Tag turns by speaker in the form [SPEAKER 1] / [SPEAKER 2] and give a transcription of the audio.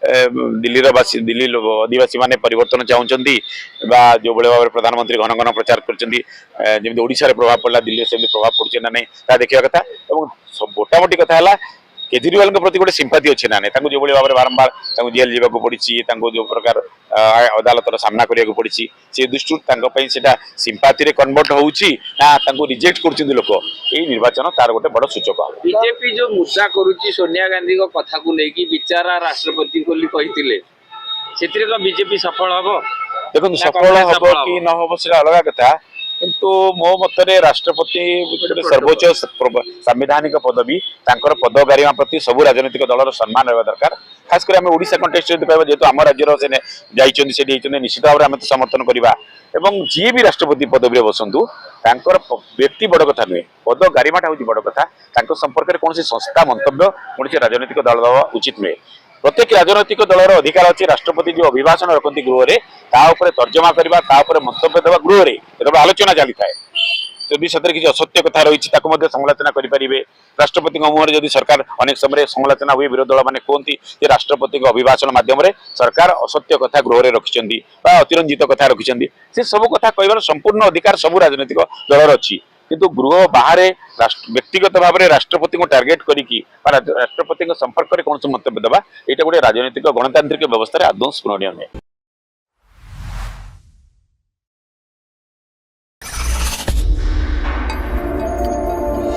[SPEAKER 1] दिल्ली आदिवासी माने परिवर्तन चाहते जो भाव में प्रधानमंत्री घन घन प्रचार करशा प्रभाव पड़ा दिल्ली से प्रभाव पड़े ना नहीं देखा कथा मोटामोटी कथा है केजरीवाल प्रति गोटे सिंपाती अच्छे ना नहीं जो भाव में बारंबार जेल जावाक पड़ी जो प्रकार अदालत सामना करने पड़ी से दृष्टि सिंपाती कन्वर्ट हो रिजेक्ट कर लोक यही निर्वाचन तार गोटे बड़ सूचक।
[SPEAKER 2] बीजेपी जो मुद्दा करुच्ची सोनिया गांधी को कथा को लेकिन विचारा राष्ट्रपति बीजेपी सफल हम
[SPEAKER 1] देखो सफल हम कि न हम से अलग कथा किंतु मो मतरे राष्ट्रपति सर्वोच्च संवैधानिक पदवी पद गारिमा प्रति सब राजनीतिक दल सम्मान रहा दरकार खासकर आम ओडिशा कंटेक्स्ट कह जेहतु आम राज्यर से निश्चित भाव में समर्थन करवा जी भी राष्ट्रपति पदवी बसतु व्यक्ति बड़ कथा नुहे पद गारिमाटा हूँ बड़ कथा संपर्क में कौन संस्था मंतव्य कौन राजनीतिक दल देवा उचित नुहे। प्रत्येक राजनैतिक दलर अधिकार अच्छी राष्ट्रपति जो अभिभाषण रखती गृह में तर्जमा करवा मंतव्य देवा गृह में आलोचना चली था जदि सतरे किसी असत्य कथा रही समालोचना करें राष्ट्रपति मुहर जदि सरकार अनेक समय समालोचना हुए विरोधी दल मैंने कहते राष्ट्रपति अभिभाषण माध्यम सरकार असत्य कथा गृह में रखिंट अतिरंजित कथा रखिंट से सब कथा कहबार संपूर्ण अधिकार सब राजनैतिक दलर अच्छी किंतु गृह बाहर व्यक्तिगत भाव में राष्ट्रपति को टार्गेट करी राष्ट्रपति संपर्क में कौन मंतव्य देवा यहाँ गोटे राजनीतिक गणतांत्रिक व्यवस्था आदौ स्मरणीय है।